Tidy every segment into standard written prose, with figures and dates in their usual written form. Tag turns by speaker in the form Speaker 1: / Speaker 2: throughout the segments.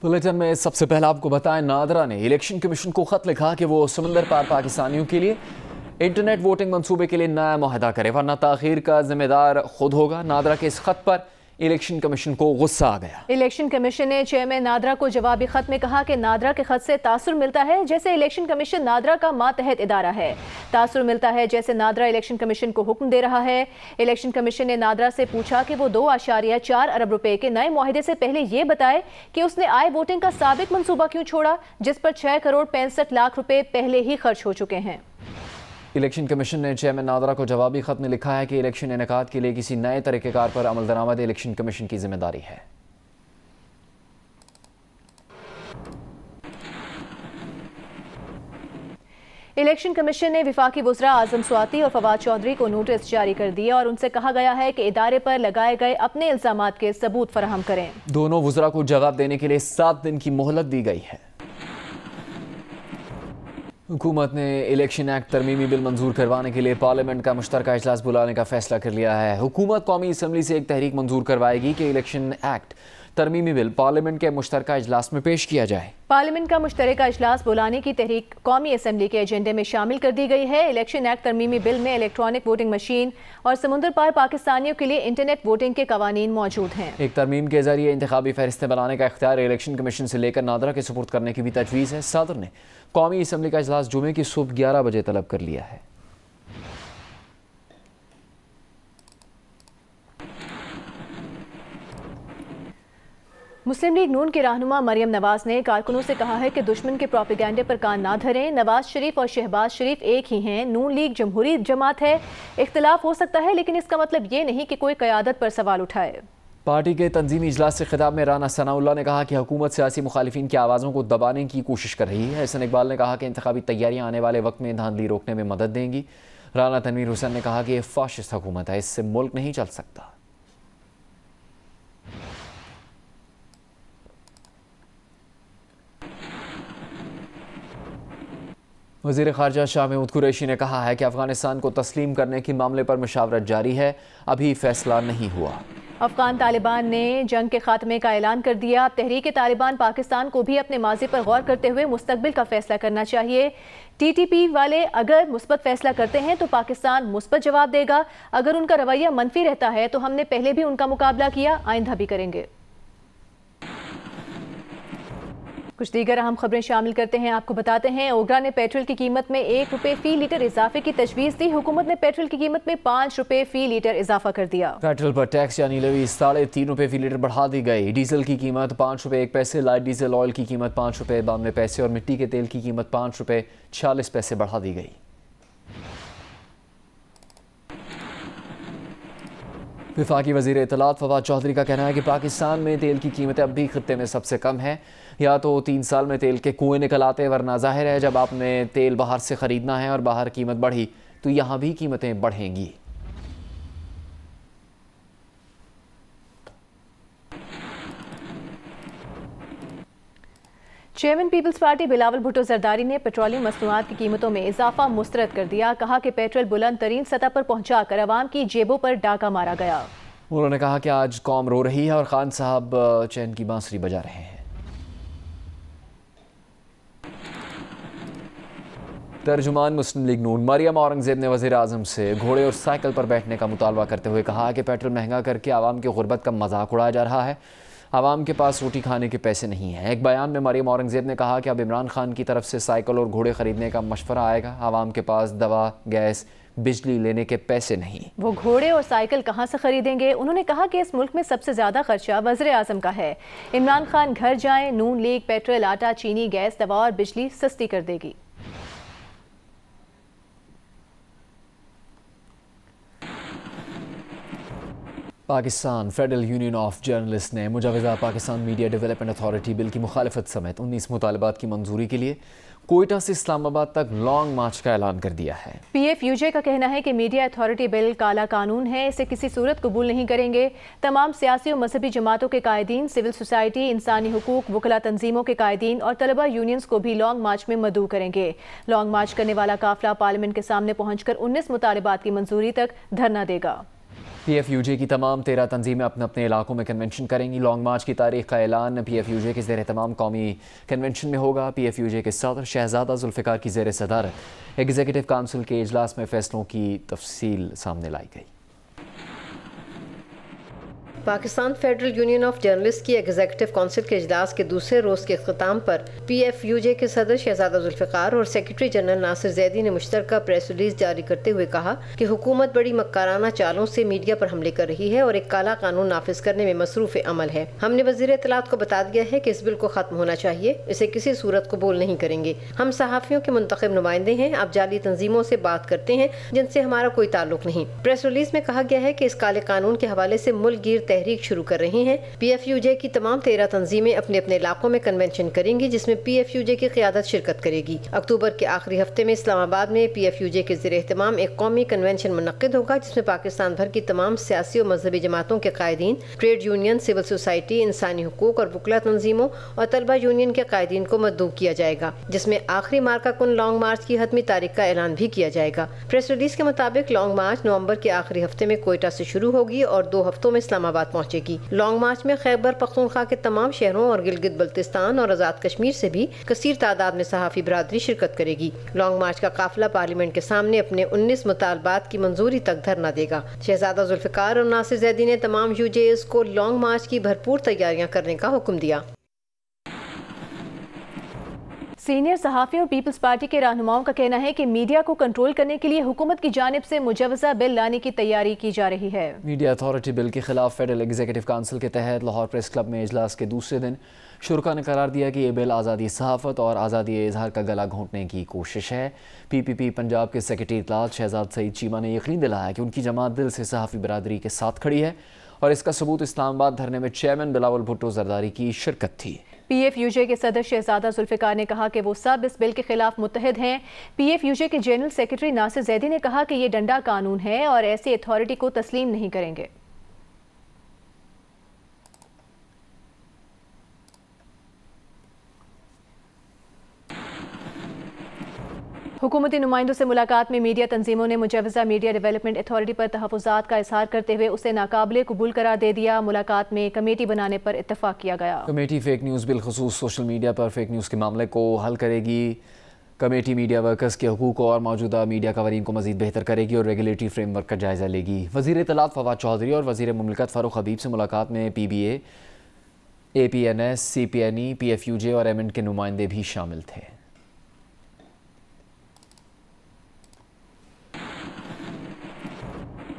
Speaker 1: Bulletin में सबसे पहले आपको बताएं, नादरा ने इलेक्शन कमीशन को खत लिखा कि वो समंदर पार पाकिस्तानियों के लिए इंटरनेट वोटिंग मंसूबे के लिए नया मुआहदा करे, वरना ताखीर का जिम्मेदार खुद होगा। नादरा के इस खत पर इलेक्शन कमीशन को गुस्सा आ गया।
Speaker 2: इलेक्शन कमीशन ने चेयरमैन नादरा को जवाबी खत में कहा कि नादरा के खत से तासुर मिलता है जैसे इलेक्शन कमीशन नादरा का मातहत इदारा है। तासुर मिलता है जैसे नादरा इलेक्शन कमीशन को हुक्म दे रहा है। इलेक्शन कमीशन ने नादरा से पूछा कि वो 2.4 अरब रुपए के नए मुआहदे से पहले ये बताए कि उसने आय वोटिंग का साबिक मंसूबा क्यों छोड़ा, जिस पर 6 करोड़ 65 लाख रुपए पहले ही खर्च हो चुके हैं।
Speaker 1: इलेक्शन कमीशन ने चेयरमैन नादरा को जवाबी खत में लिखा है कि इलेक्शन इनेकाद के लिए किसी नए तरीक़ेकार पर अमल दरामद इलेक्शन कमीशन की जिम्मेदारी है।
Speaker 2: इलेक्शन कमीशन ने विफाकी वज़रा आज़म स्वाति और फवाद चौधरी को नोटिस जारी कर दिया और उनसे कहा गया है कि इदारे पर लगाए गए अपने इल्ज़ामात के सबूत फराहम करें।
Speaker 1: दोनों वज़रा को जवाब देने के लिए 7 दिन की मोहलत दी गई है। हुकूमत ने इलेक्शन एक्ट तरमीमी बिल मंजूर करवाने के लिए पार्लियामेंट का मुश्तरका इजलास बुलाने का फैसला कर लिया है। हुकूमत कौमी असम्बली से एक तहरीक मंजूर करवाएगी कि इलेक्शन एक्ट तरमीमी बिल पार्लियामेंट के मुश्तरका इजलास में पेश किया जाए।
Speaker 2: पार्लियामेंट का मुश्तरका इजलास बुलाने की तहरीक कौमी असम्बली के एजेंडे में शामिल कर दी गई है। इलेक्शन एक्ट तरमीमी बिल में इलेक्ट्रॉनिक वोटिंग मशीन और समुद्र पार पाकिस्तानियों के लिए इंटरनेट वोटिंग के कवानीन मौजूद हैं।
Speaker 1: एक तरमीम के जरिए इंतखाबी फहरिस्तें बनाने का इख्तियार इलेक्शन कमीशन से लेकर नादरा के सुपुर्द करने की भी तजवीज़ है। सदर ने कौमी असम्बली का इजलास जुमे की सुबह 11 बजे तलब कर लिया है।
Speaker 2: मुस्लिम लीग नून के रहनुमा मरियम नवाज ने कारकुनों से कहा है कि दुश्मन के प्रोपेगेंडे पर कान ना धरें। नवाज शरीफ और शहबाज शरीफ एक ही हैं। नून लीग जमहूरी जमात है, इख्तिलाफ हो सकता है लेकिन इसका मतलब ये नहीं कि कोई क़यादत पर सवाल उठाए।
Speaker 1: पार्टी के तंजीमी इजलास से खिताब में राना सनाउल्लाह ने कहा कि हुकूमत सियासी मुखालिफिन की आवाज़ों को दबाने की कोशिश कर रही है। हसन इकबाल ने कहा कि इंतखाबी तैयारियां आने वाले वक्त में धांधली रोकने में मदद देंगी। राना तनवीर हुसैन ने कहा कि यह फाशिस्ट हुकूमत है, इससे मुल्क नहीं चल सकता। वज़ीर ख़ारजा शाह महमूद कुरैशी ने कहा है कि अफगानिस्तान को तस्लीम करने के मामले पर मुशावरत जारी है, अभी फैसला नहीं हुआ।
Speaker 2: अफगान तालिबान ने जंग के खात्मे का ऐलान कर दिया। तहरीक तालिबान पाकिस्तान को भी अपने माजी पर गौर करते हुए मुस्तकबिल का फैसला करना चाहिए। TTP वाले अगर मुस्बत फैसला करते हैं तो पाकिस्तान मुस्बत जवाब देगा। अगर उनका रवैया मनफी रहता है तो हमने पहले भी उनका मुकाबला किया, आइंदा भी करेंगे। कुछ दीगर अहम खबरें शामिल करते हैं, आपको बताते हैं। ओगरा ने पेट्रोल की कीमत में 1 रुपये फी लीटर इजाफे की तजवीज़ दी। हुकूमत ने पेट्रोल की कीमत में 5 रुपये फी लीटर इजाफा कर दिया।
Speaker 1: पेट्रोल पर टैक्स यानी लेवी 3.5 रुपये फी लीटर बढ़ा दी गई। डीजल की कीमत 5 रुपये 1 पैसे, लाइट डीजल ऑयल की कीमत 5 रुपये 92 पैसे और मिट्टी के तेल की कीमत 5 रुपये 46 पैसे बढ़ा दी गई। विफाकी वज़ीर इत्तलात फवाद चौधरी का कहना है कि पाकिस्तान में तेल की कीमतें अब भी खत्ते में सबसे कम है। या तो 3 साल में तेल के कुएं निकल आते, वरना जाहिर है जब आपने तेल बाहर से ख़रीदना है और बाहर कीमत बढ़ी तो यहाँ भी कीमतें बढ़ेंगी।
Speaker 2: चेयरमैन पीपल्स पार्टी बिलावल भुट्टो जरदारी ने पेट्रोलियम मसनूआत की कीमतों में इजाफा मुस्तरद कर दिया। कहा कि पेट्रोल बुलंद तरीन सतह पर पहुंचाकर अवाम की जेबों पर डाका मारा गया।
Speaker 1: उन्होंने कहा कि आज कौम रो रही है और खान साहब चैन की बांसुरी बजा रहे हैं। तर्जुमान मुस्लिम लीग नून मरियम औरंगजेब ने वज़ीर आज़म से घोड़े और साइकिल पर बैठने का मुतालबा करते हुए कहा कि पेट्रोल महंगा करके आवाम की गुर्बत का मजाक उड़ाया जा रहा है। आवाम के पास रोटी खाने के पैसे नहीं हैं। एक बयान में मरियम औरंगजेब ने कहा कि अब इमरान खान की तरफ से साइकिल और घोड़े खरीदने का मशवरा आएगा। आवाम के पास दवा, गैस, बिजली लेने के पैसे नहीं।
Speaker 2: वो घोड़े और साइकिल कहाँ से खरीदेंगे? उन्होंने कहा कि इस मुल्क में सबसे ज्यादा खर्चा वज़ीर आज़म का है। इमरान खान घर जाएं, नून लीग पेट्रोल, आटा, चीनी, गैस, दवा और बिजली सस्ती कर देगी।
Speaker 1: Pakistan federal union of journalist ने मुजाविज़ा Pakistan media development authority bill की मुखालफत समेत 19 मुतालबात की मंजूरी के लिए कोयटा से इस्लामाबाद तक लॉन्ग मार्च का ऐलान कर दिया है। PFUJ
Speaker 2: का कहना है कि मीडिया अथॉरिटी बिल काला कानून है, इसे किसी सूरत कबूल नहीं करेंगे। तमाम सियासी और मजहबी जमातों के कायदीन, सिविल सोसाइटी, इंसानी हुकूक, वकला तंजीमों के कायदीन और तलबा यूनियंस को भी लॉन्ग मार्च में मदऊ करेंगे। लॉन्ग मार्च करने वाला काफिला पार्लियामेंट के सामने पहुंचकर 19 मुतालबात की मंजूरी तक धरना देगा।
Speaker 1: PFUJ की तमाम 13 तंजीमें अपने अपने इलाकों में कन्वेंशन करेंगी। लॉन्ग मार्च की तारीख का ऐलान PFUJ के ज़ेर तमाम कौमी कन्वेंशन में होगा। PFUJ के सदर शहजादा जुल्फ़िकार की ज़ेर सदारत एग्जीक्यूटिव काउंसिल के इजलास में फ़ैसलों की तफसील सामने लाई गई।
Speaker 3: Pakistan federal union of journalist की एग्जीक्यूटिव काउंसिल के इजलास के दूसरे रोज़ के अख्ताम पर PFUJ के सदर शहजादा जुल्फ़िकार और सेक्रेटरी जनरल नासिर ज़ैदी ने मुश्तरका प्रेस रिलीज जारी करते हुए कहा कि हुकूमत बड़ी मक्काराना चालों से मीडिया पर हमले कर रही है और एक काला कानून नाफिज करने में मसरूफ़ अमल है। हमने वज़ीर इत्तलात को बता दिया है कि इस बिल को ख़त्म होना चाहिए, इसे किसी सूरत कबूल नहीं करेंगे। हम सहाफ़ियों के मुंतखब नुमाइंदे हैं, आप जाली तंजीमों से बात करते हैं जिनसे हमारा कोई ताल्लुक नहीं। प्रेस रिलीज में कहा गया है कि इस काले कानून के हवाले से मुल्क गिर तहरीक शुरू कर रही हैं। PFUJ की तमाम 13 तंजीमें अपने अपने इलाकों में कन्वेंशन करेंगी, जिसमें PFUJ की क़ियादत शिरकत करेगी। अक्टूबर के आखिरी हफ्ते में इस्लामाबाद में PFUJ के ज़ेर एहतमाम एक कौमी कन्वेंशन मुनक्किद होगा, जिसमें पाकिस्तान भर की तमाम सियासी और मजहबी जमातों के कायदीन, ट्रेड यूनियन, सिविल सोसाइटी, इंसानी हुकूक और वकला तंजीमों और तलबा यूनियन के कायदीन को मद्दू किया जाएगा, जिसमें आखिरी मार्का कुन लॉन्ग मार्च की हतमी तारीख का ऐलान भी किया जाएगा। प्रेस रिलीज के मुताबिक लॉन्ग मार्च नवंबर के आखिरी हफ्ते में कोयटा से शुरू होगी और 2 हफ्तों में इस्लामाबाद पहुंचेगी। लॉन्ग मार्च में खैबर पख्तूनख्वा के तमाम शहरों और गिलगित बल्तिस्तान और आज़ाद कश्मीर से भी कसीर तादाद में सहाफ़ी बरादरी शिरकत करेगी। लॉन्ग मार्च का काफिला पार्लियामेंट के सामने अपने 19 मुतालबात की मंजूरी तक धरना देगा। शहजादा जुल्फ़िकार और नासिर ज़ैदी ने तमाम UJs को लॉन्ग मार्च की भरपूर तैयारियां करने का हुक्म दिया।
Speaker 2: सीनियर सहाफ़ियों और पीपल्स पार्टी के रहनुमाओं का कहना है कि मीडिया को कंट्रोल करने के लिए हुकूमत की जानिब से मुजवज़ा बिल लाने की तैयारी की जा रही है।
Speaker 1: मीडिया अथॉरिटी बिल के खिलाफ फेडरल एग्जीक्यूटिव काउंसिल के तहत लाहौर प्रेस क्लब में इजलास के दूसरे दिन शुरा ने करार दिया कि ये बिल आज़ादी सहाफ़त और आज़ादी इजहार का गला घोंटने की कोशिश है। PPP पंजाब के सेक्रेटरी इत्तलात शहजाद सईद चीमा ने यकीन दिलाया कि उनकी जमात दिल से सहाफ़ी बरादरी के साथ खड़ी है और इसका सबूत इस्लामाबाद धरने में चेयरमैन बिलावल भुट्टो जरदारी की शिरकत थी।
Speaker 2: PFUJ के सदर शहजादा जुल्फ़िकार ने कहा कि वो सब इस बिल के खिलाफ मुत्तहिद हैं। PFUJ के जनरल सेक्रेटरी नासिर ज़ैदी ने कहा कि ये डंडा कानून है और ऐसी अथॉरिटी को तस्लीम नहीं करेंगे। हुकूमती नुमाइंदों से मुलाकात में मीडिया तंजीमों ने मुजवज़ा मीडिया डेवलपमेंट अथॉरिटी पर तहफ़्फ़ुज़ात का इज़हार करते हुए उसे नाकाबिले कबूल करार दे दिया। मुलाकात में कमेटी बनाने पर इत्तफ़ाक़ किया गया।
Speaker 1: कमेटी फेक न्यूज़ बिलखुसूस सोशल मीडिया पर फेक न्यूज़ के मामले को हल करेगी। कमेटी मीडिया वर्कर्स के हुकूक और मौजूदा मीडिया कवरीन को मज़ीद बेहतर करेगी और रेगुलेटरी फ्रेमवर्क का जायज़ा लेगी। वज़ीर इत्तलात फवाद चौधरी और वज़ीर मुमलिकत फ़ारूक हबीब से मुलाकात में PBA, APNS, CPNE, PFUJ और MN के नुमाइंदे भी शामिल थे।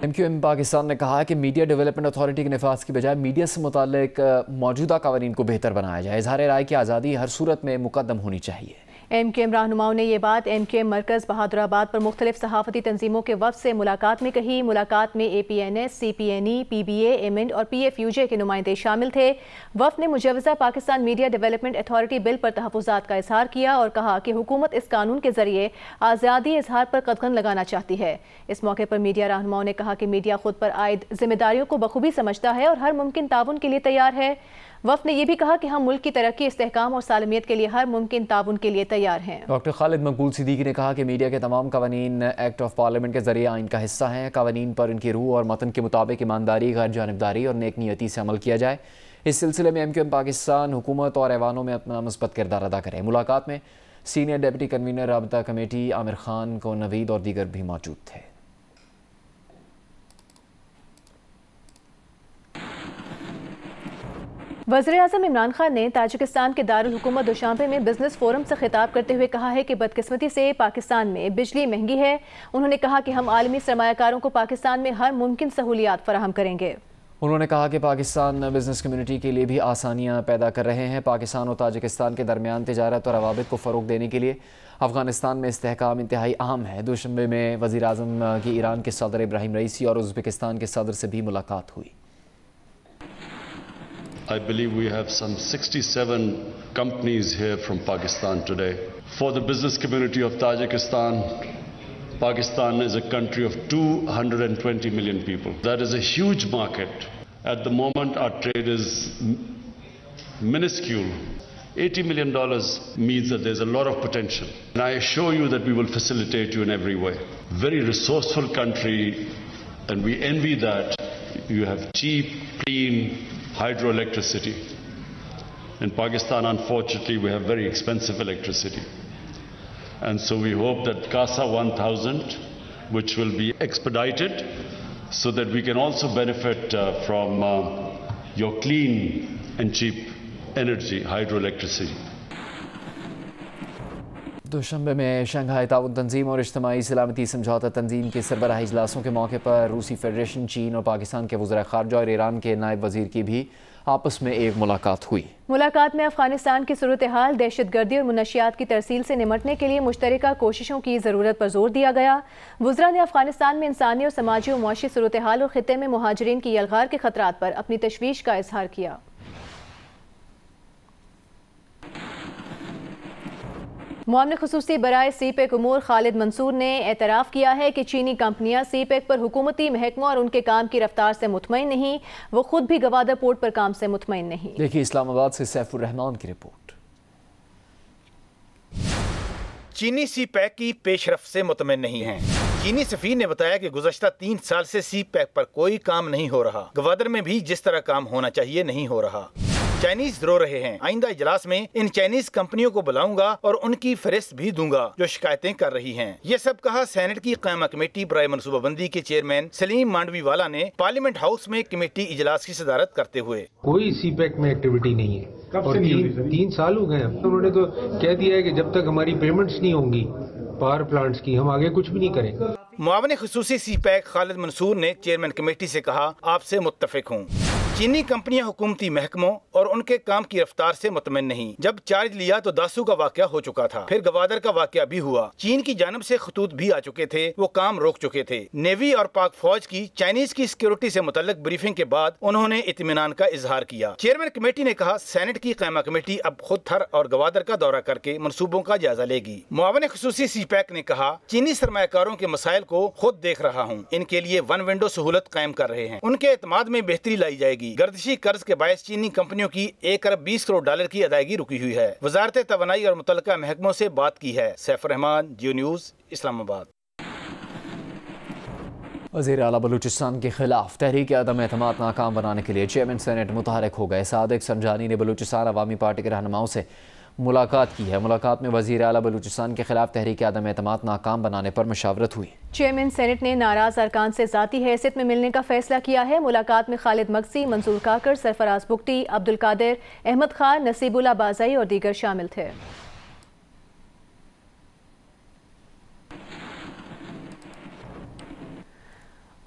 Speaker 1: MQM पाकिस्तान ने कहा कि मीडिया डेवलपमेंट अथॉरिटी के नफाज की बजाय मीडिया से मुताल्लिक मौजूदा कवानीन को बेहतर बनाया जाए। इज़हार राय की आज़ादी हर सूरत में मुकद्दम होनी चाहिए।
Speaker 2: MQM रहनुमाओं ने ये बात MQM मरकज़ बहादुराबाद पर मुख्तलिफ सहाफ़ती तंजीमों के वफ़द से मुलाकात में कही। मुलाकात में APNS, CPNE, PBA, MN और PFUJ के नुमाइंदे शामिल थे। वफ़द ने मुजवज़ा Pakistan media development authority bill पर तहफ़्फ़ुज़ात का इज़हार किया और कहा कि हुकूमत इस कानून के ज़रिए आज़ादी इज़हार पर कदगन लगाना चाहती है। इस मौके पर मीडिया रहनुमाओं ने कहा कि मीडिया खुद पर आयद जिम्मेदारियों को बखूबी समझता है और हर मुमकिन ताउन के लिए तैयार है। वफ़द ने यह भी कहा कि हम मुल्क की तरक्की, इस्तेहकाम और सालमियत के लिए हर मुमकिन ताउन के लिए तैयार हैं।
Speaker 1: डॉक्टर खालिद मकबूल सिद्दीकी ने कहा कि मीडिया के तमाम कवानीन एक्ट ऑफ पार्लियामेंट के जरिए आइन का हिस्सा हैं। कवानीन पर उनकी रूह और मतन के मुताबिक ईमानदारी, गैर जानिबदारी और नेक नियति से अमल किया जाए। इस सिलसिले में MQM पाकिस्तान हुकूमत और ऐवानों में अपना मुस्बत किरदार अदा करे। मुलाकात में सीनियर डिप्टी कन्वीनर राबता कमेटी आमिर खान को नवीद और दीगर भी मौजूद थे।
Speaker 2: वज़ीर-ए-आज़म इमरान खान ने ताजिकिस्तान के दारुल हुकूमत दुशांबे में बिजनेस फोरम से खिताब करते हुए कहा है कि बदकिस्मती से पाकिस्तान में बिजली महंगी है। उन्होंने कहा कि हम आलमी सरमायाकारों को पाकिस्तान में हर मुमकिन सहूलियात फराहम करेंगे।
Speaker 1: उन्होंने कहा कि पाकिस्तान बिजनेस कम्युनिटी के लिए भी आसानियाँ पैदा कर रहे हैं। पाकिस्तान और ताजिकिस्तान के दरमियान तिजारत और रवाबित को फ़रोग देने के लिए अफगानिस्तान में इस्तेहकाम इंतहाई अहम है। दुशंबे में वज़ीर-ए-आज़म की ईरान के सदर इब्राहिम रईसी और उज़्बेकिस्तान के सदर से भी मुलाकात हुई।
Speaker 4: I believe we have some 67 companies here from Pakistan today. For the business community of Tajikistan, Pakistan is a country of 220 million people. That is a huge market. At the moment, our trade is minuscule. $80 million means that there's a lot of potential. And I assure you that we will facilitate you in every way. Very resourceful country, and we envy that. you have cheap, clean hydroelectricity. In Pakistan, unfortunately, we have very expensive electricity. And so we hope that CASA 1000, which will be expedited, so that we can also benefit from your clean and cheap energy, hydroelectricity.
Speaker 1: दोशंबे में Shanghai ताउन तंजीम और इज्तिमाई सलामती समझौता तंजीम के सरबराही इजलासों के मौके पर रूसी फेडरेशन, चीन और पाकिस्तान के वज़ीर ख़ारजा और ईरान के नायब वज़ीर की भी आपस में एक मुलाकात हुई।
Speaker 2: मुलाकात में अफगानिस्तान की सूरत हाल, दहशतगर्दी और मुनशियात की तरसील से निमटने के लिए मुश्तरका कोशिशों की ज़रूरत पर जोर दिया गया। वज़रा ने अफगानिस्तान में इंसानी और समाजी और मुआशी सूरत हाल और ख़ित्ते में मुहाजिरीन की यलगार के खतरात पर अपनी तशवीश का इजहार किया। मुआविन ख़ुसूसी बराए सीपेक उमूर खालिद मंसूर ने एतराफ़ किया है कि चीनी कंपनियां सीपेक पर हुकूमती महकमों और उनके काम की रफ्तार से मुतमईन नहीं, वो खुद भी गवादर पोर्ट पर काम से मुतमईन नहीं।
Speaker 1: देखिए इस्लामाबाद से सैफुर रहमान की रिपोर्ट।
Speaker 5: चीनी सीपैक की पेशरफ से मुतमईन नहीं हैं। चीनी सफीर ने बताया कि गुज़श्ता 3 साल से सीपैक पर कोई काम नहीं हो रहा, गवादर में भी जिस तरह काम होना चाहिए नहीं हो रहा। चाइनीज रो रहे हैं, आइंदा इजलास में इन चाइनीज कंपनियों को बुलाऊंगा और उनकी फहरिस्त भी दूंगा जो शिकायतें कर रही हैं। ये सब कहा सेनेट की क़यामा कमेटी बराए मनसूबाबंदी के चेयरमैन सलीम मांडवीवाला ने पार्लियामेंट हाउस में कमेटी इजलास की सदारत करते हुए।
Speaker 6: कोई सीपैक में एक्टिविटी नहीं है और 3 साल हो गए। उन्होंने तो कह दिया है कि जब तक हमारी पेमेंट्स नहीं होंगी पावर प्लांट्स की, हम आगे कुछ भी नहीं करेंगे।
Speaker 5: मुआविन ख़ुसूसी सीपैक खालिद मंसूर ने चेयरमैन कमेटी से कहा, आपसे मुत्तफिक हूँ। चीनी कंपनियां हुकूमती महकमों और उनके काम की रफ्तार से मुतमईन नहीं। जब चार्ज लिया तो दासू का वाकया हो चुका था, फिर गवादर का वाकया भी हुआ। चीन की जानब से खतूत भी आ चुके थे, वो काम रोक चुके थे। नेवी और पाक फौज की चाइनीज की सिक्योरिटी से मुतल्लिक ब्रीफिंग के बाद उन्होंने इत्मीनान का इजहार किया। चेयरमैन कमेटी ने कहा, सेनेट की क़यामा कमेटी अब खुद थर और गवादर का दौरा करके मनसूबों का जायजा लेगी। मुआविन ख़ुसूसी सीपैक ने कहा, चीनी सरमायाकारों के मसाइल को खुद देख रहा हूँ, इनके लिए वन विंडो सहूलत कायम कर रहे हैं, उनके एतमाद में बेहतरी लाई जाएगी। गर्दिशी कर्ज के बायस चीनी कंपनियों की 1 अरब 20 करोड़ डॉलर की अदायगी रुकी हुई है। वजारत तवानाई और मुतल्लिका महकमों से बात की है। सैफुर रहमान, जियो न्यूज़, इस्लामाबाद।
Speaker 1: वज़ीर आला बलूचिस्तान के खिलाफ तहरीक अदम एतमाद नाकाम बनाने के लिए चेयरमैन सेनेट मुतहरक हो गए। सादिक संजानी ने बलूचिस्तान अवामी पार्टी के रहनुमाओं से मुलाकात की है। मुलाकात में वज़ीर आला बलूचिस्तान के खिलाफ तहरीक अदम एतमाद नाकाम बनाने पर मशावरत हुई।
Speaker 2: चेयरमैन सेनेट ने नाराज अरकान से ज़ाती हैसियत में मिलने का फैसला किया है। मुलाकात में खालिद मगसी, मंसूर काकर, सरफराज बुगटी, अब्दुल कादिर, अहमद खान, नसीबुल्ला बाज़ाई और दीगर शामिल थे।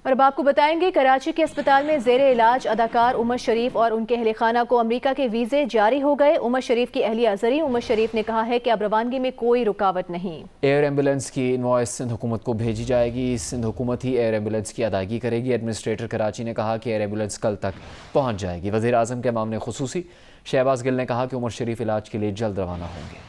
Speaker 2: और अब आपको बताएंगे, कराची के अस्पताल में ज़ेरे इलाज अदाकार उमर शरीफ और उनके अहले खाना को अमरीका के वीज़े जारी हो गए। उमर शरीफ की अहलिया ज़री उमर शरीफ ने कहा है कि अब रवानगी में कोई रुकावट नहीं।
Speaker 1: एयर एम्बुलेंस की इनवॉइस सिंध हुकूमत को भेजी जाएगी। सिंध हुकूमत ही एयर एम्बुलेंस की अदायगी करेगी। एडमिनिस्ट्रेटर कराची ने कहा कि एयर एम्बुलेंस कल तक पहुँच जाएगी। वज़ीर आज़म के मामले खुसूसी शहबाज गिल ने कहा कि उमर शरीफ इलाज के लिए जल्द रवाना होंगे।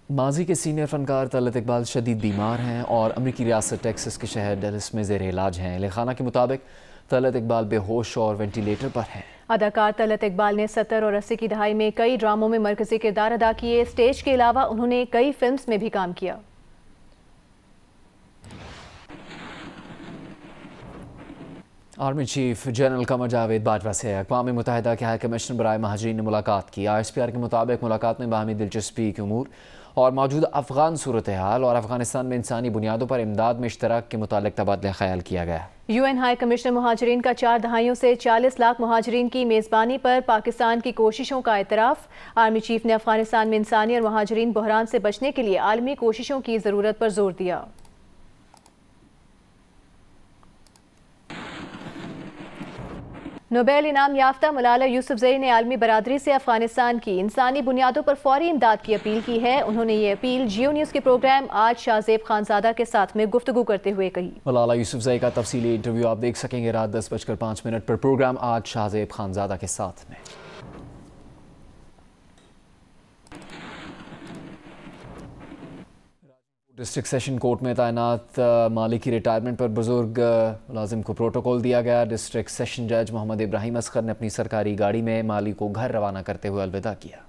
Speaker 1: माजी के सीनियर फनकार तलत इकबाल शदीद बीमार हैं और अमरीकी रियासत टेक्सास के शहर डैलस में ज़ेरे इलाज हैं। अहले खाना के मुताबिक तलत इकबाल बेहोश और वेंटिलेटर पर हैं।
Speaker 2: अदाकार तलत इकबाल ने 70 और 80 की दहाई में कई ड्रामों में मरकजी किरदार अदा किए। स्टेज के अलावा उन्होंने कई फिल्म्स में भी काम किया।
Speaker 1: Army chief general Qamar Javed Bajwa से अक़वाम मुत्तहिदा के हाई कमिश्नर बराए महाजरीन ने मुलाकात की। ISPR के मुताबिक मुलाकात में बाहमी दिलचस्पी के उमूर और मौजूदा अफ़गान सूरत हाल और अफ़गानिस्तान में इंसानी बुनियादों पर इमदाद में इश्तराक के मुतालिक तबादला ख्याल किया गया।
Speaker 2: UN हाई कमिश्नर मुहाजिरीन का 4 दहाइयों से 40 लाख मुहाजिरीन की मेज़बानी पर पाकिस्तान की कोशिशों का एतराफ़। आर्मी चीफ ने अफ़गानिस्तान में इंसानी और मुहाजिरीन बहरान से बचने के लिए आलमी कोशिशों की ज़रूरत पर जोर दिया। नोबेल इनाम याफ्ता मलाला यूसुफजई ने आलमी बरादरी से अफगानिस्तान की इंसानी बुनियादों पर फौरी इमदाद की अपील की है। उन्होंने ये अपील जियो न्यूज़ के प्रोग्राम आज शाहजेब खानजादा के साथ में गुफ्तगू करते हुए कही।
Speaker 1: मलाला यूसुफजई का तफसीली इंटरव्यू आप देख सकेंगे रात 10:05 पर प्रोग्राम आज शाहजेब खानजादा के साथ में। डिस्ट्रिक्ट सेशन कोर्ट में तैनात मालिक की रिटायरमेंट पर बुजुर्ग मुलाजिम को प्रोटोकॉल दिया गया। डिस्ट्रिक्ट सेशन जज मोहम्मद इब्राहिम असगर ने अपनी सरकारी गाड़ी में मालिक को घर रवाना करते हुए अलविदा किया।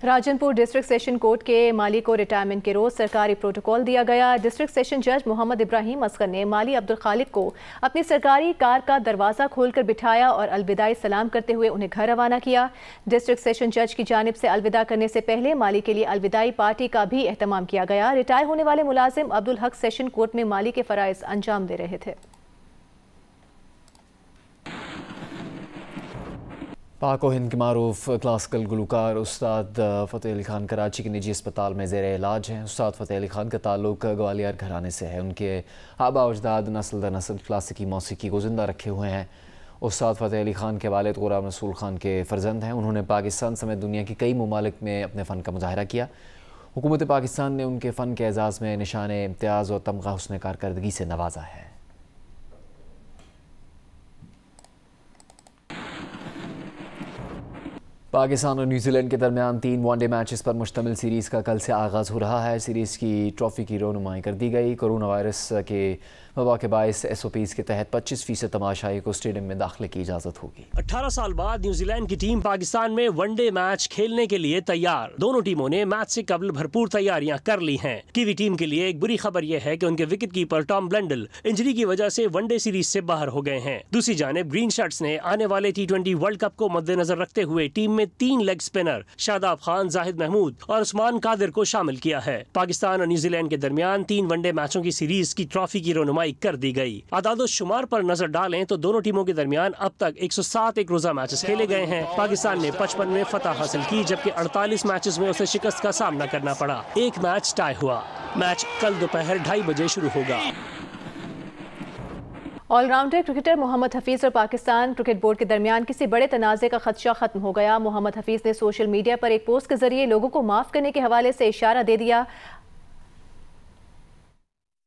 Speaker 2: राजनपुर डिस्ट्रिक्ट सेशन कोर्ट के माली को रिटायरमेंट के रोज सरकारी प्रोटोकॉल दिया गया। डिस्ट्रिक्ट सेशन जज मोहम्मद इब्राहिम अस्कर ने माली अब्दुल खालिक को अपनी सरकारी कार का दरवाज़ा खोलकर बिठाया और अलविदाई सलाम करते हुए उन्हें घर रवाना किया। डिस्ट्रिक्ट सेशन जज की जानिब से अलविदा करने से पहले माली के लिए अलविदाई पार्टी का भी एहतमाम किया गया। रिटायर होने वाले मुलाजिम अब्दुल हक सेशन कोर्ट में माली के फ़राइज़ अंजाम दे रहे थे।
Speaker 1: पाक और हिंद के मारूफ क्लासिकल गुलकार उस्ताद फ़तेह अली खान कराची के निजी अस्पताल में ज़ेर इलाज हैं। उस्ताद फ़तेह अली खान का ताल्लुक ग्वालियर घराने से है। उनके आबा अजदाद नस्ल दर नस्ल क्लासिकी मौसीकी को ज़िंदा रखे हुए हैं। उस्ताद फ़तेह अली खान के वालिद ग़ुलाम रसूल खान के फ़र्जंद हैं। उन्होंने पाकिस्तान समेत दुनिया की कई ममालिक में अपने फ़न का मुज़ाहरा किया। हुकूमत पाकिस्तान ने उनके फ़न के एजाज़ में निशान इम्तियाज़ और तमगा हुस्न कारकर्दगी से नवाजा है। पाकिस्तान और न्यूजीलैंड के दरमियान 3 वनडे मैचेस पर मुश्तमिल सीरीज़ का कल से आगाज़ हो रहा है। सीरीज़ की ट्रॉफ़ी की रोनुमाई कर दी गई। कोरोना वायरस के वबा के बायस SOPs के तहत 25% तमाशाई को स्टेडियम में दाखिले की इजाज़त होगी।
Speaker 7: 18 साल बाद न्यूजीलैंड की टीम पाकिस्तान में वनडे मैच खेलने के लिए तैयार। दोनों टीमों ने मैच से कबल भरपूर तैयारियां कर ली हैं। कीवी टीम के लिए एक बुरी खबर यह है कि उनके wicket keeper Tom Blundell injury की वजह से वनडे सीरीज से बाहर हो गए हैं। दूसरी जानिब ग्रीन शर्ट्स ने आने वाले T20 वर्ल्ड कप को मद्देनजर रखते हुए टीम में 3 लेग स्पिनर शादाब खान, जाहिद महमूद और उस्मान कादिर को शामिल किया है। पाकिस्तान और न्यूजीलैंड के दरमियान 3 वनडे मैचों की सीरीज की ट्रॉफी की रोनुमाई कर दी गई। आदादो शुमार पर नजर डालें तो दोनों टीमों के दरमियान अब तक 107 एक रोजा मैचेस खेले गए हैं। पाकिस्तान ने 55 में फतह हासिल की, जबकि 48 मैचेस में उसे शिकस्त का सामना करना पड़ा। एक मैच टाई हुआ। मैच कल दोपहर 2:30 बजे शुरू होगा।
Speaker 2: ऑलराउंडर क्रिकेटर मोहम्मद हफीज़ और पाकिस्तान क्रिकेट बोर्ड के दरमियान किसी बड़े तनाज़े का खदशा खत्म हो गया। मोहम्मद हफीज़ ने सोशल मीडिया पर एक पोस्ट के जरिए लोगों को माफ़ करने के हवाले से इशारा दे दिया।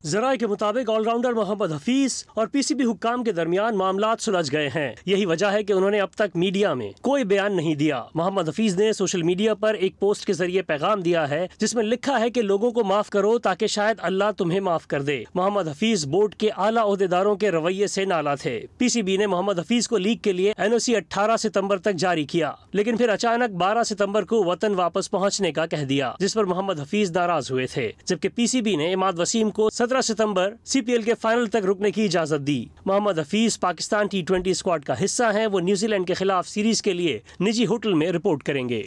Speaker 7: ज़राए के मुताबिक ऑलराउंडर मोहम्मद हफीज और PCB हुक्काम के दरमियान मामलात सुलझ गए हैं। यही वजह है कि उन्होंने अब तक मीडिया में कोई बयान नहीं दिया। मोहम्मद हफीज ने सोशल मीडिया पर एक पोस्ट के जरिए पैगाम दिया है जिसमें लिखा है कि लोगों को माफ करो ताकि शायद अल्लाह तुम्हें माफ कर दे। मोहम्मद हफीज बोर्ड के आला ओहदेदारों के रवैये से नाला थे। PCB ने मोहम्मद हफीज को लीग के लिए NOC 18 सितंबर तक जारी किया, लेकिन फिर अचानक 12 सितंबर को वतन वापस पहुँचने का कह दिया, जिस पर मोहम्मद हफीज नाराज हुए थे। जबकि PCB ने इमाद वसीम को 17 सितंबर CPL के फाइनल तक रुकने की इजाजत दी। मोहम्मद हफीज पाकिस्तान T20 स्क्वाड का हिस्सा हैं। वो न्यूजीलैंड के खिलाफ सीरीज के लिए निजी होटल में रिपोर्ट करेंगे।